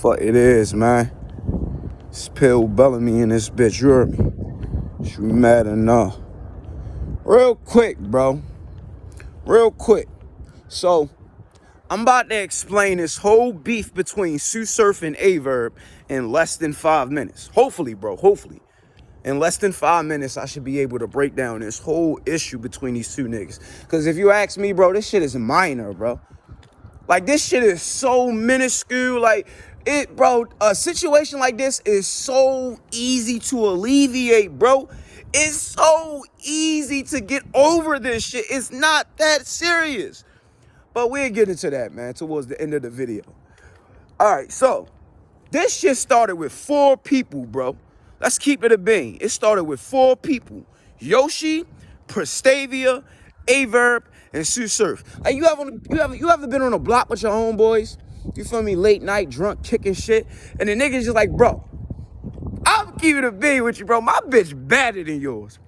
Fuck it is, man. It's Pill Bellamy in this bitch, you heard me? You mad enough? Real quick, bro. Real quick. So, I'm about to explain this whole beef between Sue Surf and Verb in less than 5 minutes. Hopefully, bro. Hopefully. In less than 5 minutes, I should be able to break down this whole issue between these two niggas. Because if you ask me, bro, this shit is minor, bro. Like, this shit is so minuscule. Like, bro, a situation like this is so easy to alleviate, bro. It's so easy to get over this shit. It's not that serious. But we'll get into that, man, towards the end of the video. All right, so this shit started with 4 people, bro. Let's keep it a bean. It started with 4 people. Yoshi, Prestavia, Verb, and Sue Surf. Like, you ever been on a block with your homeboys? You feel me? Late night, drunk, kicking shit. And the niggas just like, bro, I'm keeping it a bean with you, bro. My bitch better than yours.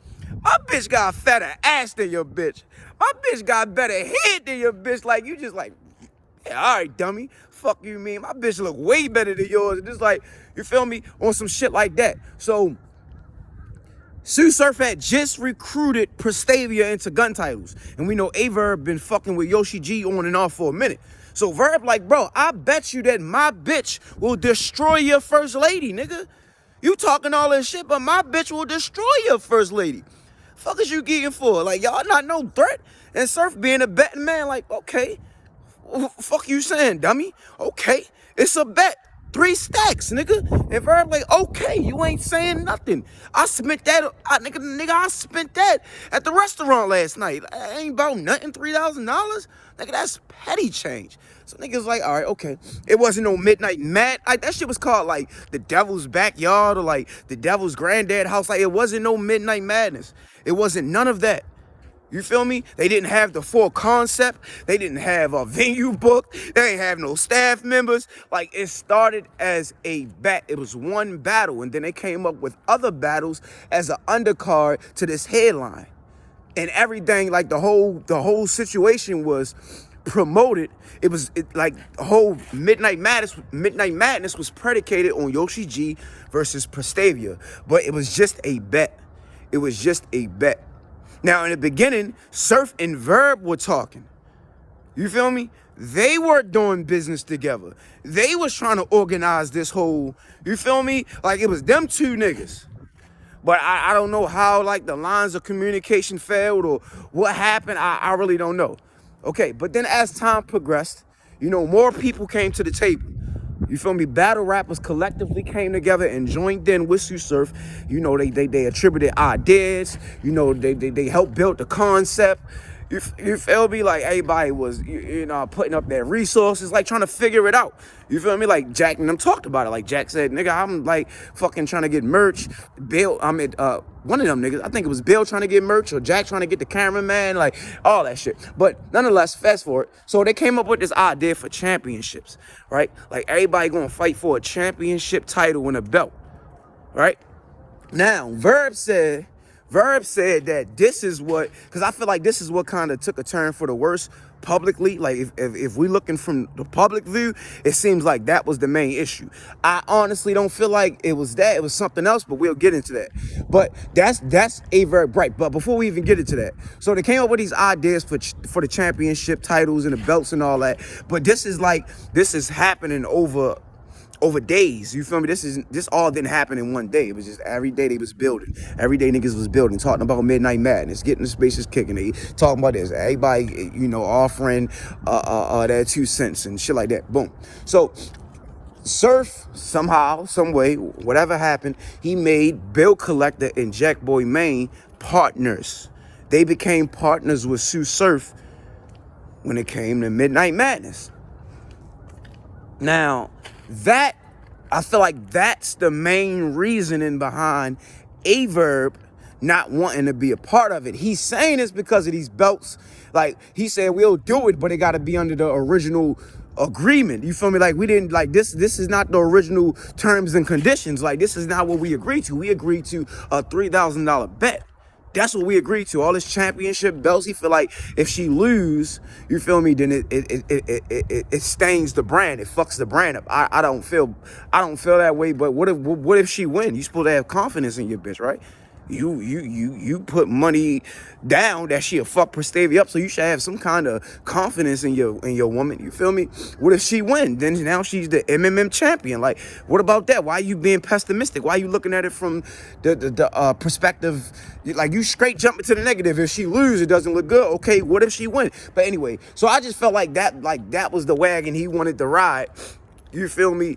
My bitch got a fatter ass than your bitch. My bitch got better head than your bitch. Like, you just like, yeah, all right, dummy. Fuck you mean? My bitch look way better than yours. Just like, you feel me? On some shit like that. So, Sue Surf had just recruited Prestavia into gun titles. And we know Verb been fucking with Yoshi G on and off for a minute. So Verb like, bro, I bet you that my bitch will destroy your first lady, nigga. You talking all this shit, but my bitch will destroy your first lady. Fuck is you geeking for? Like, y'all not no threat? And Surf being a betting man, like, okay. Fuck you saying, dummy? Okay. It's a bet. 3 stacks, nigga. And Verb like, okay, you ain't saying nothing. I spent that, I spent that at the restaurant last night. I ain't about nothing, $3,000. Nigga, that's petty change. So niggas like, all right, okay. It wasn't no midnight mad. Like, that shit was called like the devil's backyard or like the devil's granddad house. Like, it wasn't no midnight madness. It wasn't none of that. You feel me? They didn't have the full concept. They didn't have a venue book. They didn't have no staff members. Like, it started as a bat. It was one battle, and then they came up with other battles as an undercard to this headline. And everything, like the whole situation was promoted. It was like the whole Midnight Madness was predicated on Yoshi G versus Prestavia, but it was just a bet. It was just a bet. Now, in the beginning, Surf and Verb were talking. You feel me? They were doing business together. They was trying to organize this whole, you feel me? Like, it was them 2 niggas. But I don't know how, like, the lines of communication failed or what happened. I really don't know. Okay, but then as time progressed, you know, more people came to the table. You feel me? Battle rappers collectively came together and joined in with Sue Surf. You know, they attributed ideas. You know, they helped build the concept. You feel me? Like, everybody was, you know, putting up their resources, like, trying to figure it out. You feel me? Like, Jack and them talked about it. Like, Jack said, nigga, I'm, like, fucking trying to get merch. Bill, one of them niggas, I think it was Bill trying to get merch or Jack trying to get the cameraman, like, all that shit. But nonetheless, fast forward. So they came up with this idea for championships, right? Like, everybody gonna fight for a championship title and a belt, right? Now, Verb said that this is what, because I feel like this is what kind of took a turn for the worse publicly. Like, if we looking from the public view, it seems like that was the main issue. I honestly don't feel like it was that. It was something else, but we'll get into that. But that's a very bright. But before we even get into that, so they came up with these ideas for the championship titles and the belts and all that. But this is happening over days. You feel me? This all didn't happen in one day. It was just every day they was building. Every day niggas was building, talking about Midnight Madness, getting the spaces kicking. They talking about this. Everybody, you know, offering their 2 cents and shit like that. Boom. So Surf, somehow, some way, whatever happened, he made Bill Collector and Jack Boy Maine partners. They became partners with Sue Surf when it came to Midnight Madness. Now, I feel like that's the main reasoning behind Verb not wanting to be a part of it. He's saying it's because of these belts. Like, he said, we'll do it, but it got to be under the original agreement. You feel me? Like, we didn't, like, this is not the original terms and conditions. Like, this is not what we agreed to. We agreed to a $3,000 bet. That's what we agreed to. All this championship belts. He feel like if she lose, you feel me, then it stains the brand. It fucks the brand up. I don't feel that way. But what if she win? You supposed to have confidence in your bitch, right? You put money down that she'll fuck Prestavia up, so you should have some kind of confidence in your woman. You feel me? What if she win? Then now she's the MMM champion. Like, what about that? Why are you being pessimistic? Why are you looking at it from the perspective? Like, you straight jumping to the negative. If she lose, it doesn't look good. Okay, what if she win? But anyway, so I just felt like that was the wagon he wanted to ride. You feel me?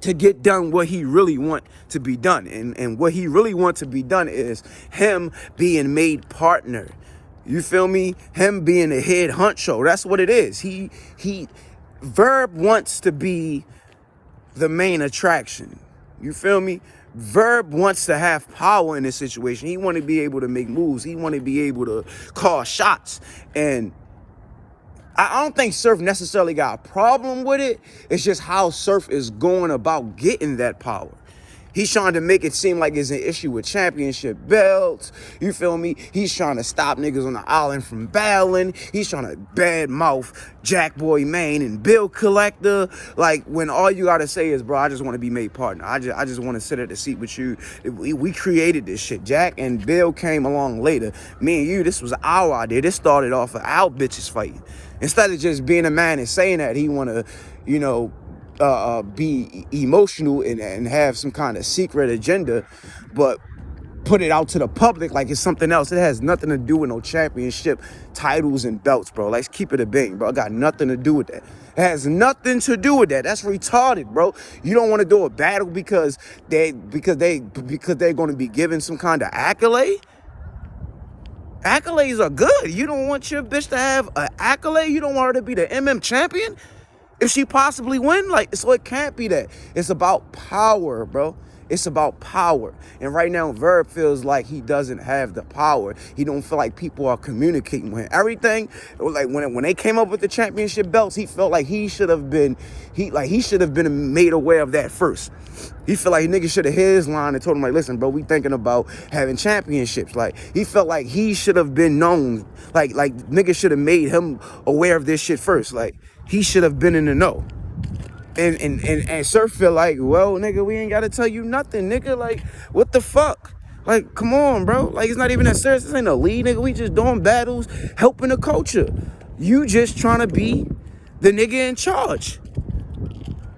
To get done what he really want to be done. And what he really wants to be done is him being made partner. You feel me? Him being the head honcho. That's what it is. Verb wants to be the main attraction. You feel me? Verb wants to have power in this situation. He want to be able to make moves. He want to be able to call shots. And I don't think Surf necessarily got a problem with it. It's just how Surf is going about getting that power. He's trying to make it seem like it's an issue with championship belts. You feel me? He's trying to stop niggas on the island from battling. He's trying to badmouth Jackboy Maine and Bill Collector. Like, when all you gotta say is, bro, I just want to be made partner. I just want to sit at the seat with you. We created this shit. Jack and Bill came along later. Me and you, this was our idea. This started off of our bitches fighting. Instead of just being a man and saying that he want to, be emotional and have some kind of secret agenda, but put it out to the public like it's something else. It has nothing to do with no championship titles and belts, bro. Let's keep it a bang, bro. It got nothing to do with that. It has nothing to do with that. That's retarded, bro. You don't want to do a battle because they're going to be given some kind of accolade. Accolades are good. You don't want your bitch to have an accolade. You don't want her to be the MM champion. If she possibly win, so it can't be that. It's about power, bro. It's about power. And right now, Verb feels like he doesn't have the power. He don't feel like people are communicating with him. Everything, like when they came up with the championship belts, he felt like he should have been made aware of that first. He felt like niggas should have hit his line and told him, like, listen, bro, we thinking about having championships. Like, he felt like he should have been known. Like niggas should have made him aware of this shit first. Like, he should have been in the know. And Surf feel like, well, nigga, we ain't gotta tell you nothing, nigga. Like, what the fuck? Like, come on, bro. Like, it's not even that serious. This ain't a league, nigga. We just doing battles, helping the culture. You just trying to be the nigga in charge.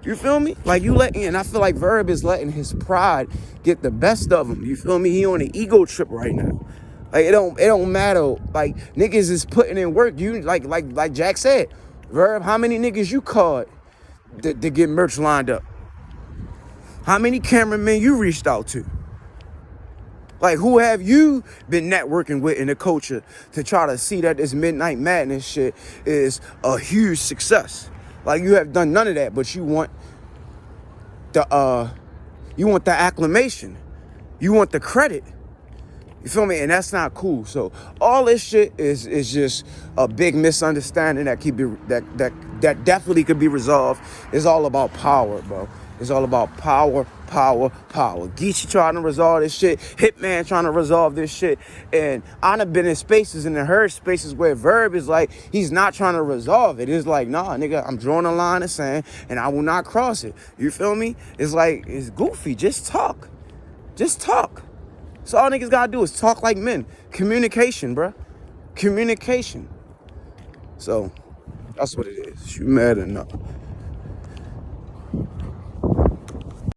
You feel me? Like, and I feel like Verb is letting his pride get the best of him. You feel me? He on an ego trip right now. Like, it don't matter. Like, niggas is putting in work. You like Jack said, Verb, how many niggas you called to get merch lined up? How many cameramen you reached out to? Like, who have you been networking with in the culture to try to see that this Midnight Madness shit is a huge success? Like, you have done none of that, but you want the acclamation. You want the credit. You feel me? And that's not cool. So all this shit is just a big misunderstanding that definitely could be resolved. It's all about power, bro. It's all about power. Geechee trying to resolve this shit. Hitman trying to resolve this shit. And I done been in spaces and heard spaces where Verb is like, he's not trying to resolve it. It's like, nah, nigga, I'm drawing a line in sand and I will not cross it. You feel me? It's like, it's goofy. Just talk. So all niggas gotta do is talk like men. Communication, bro. Communication. So, that's what it is. You mad or not?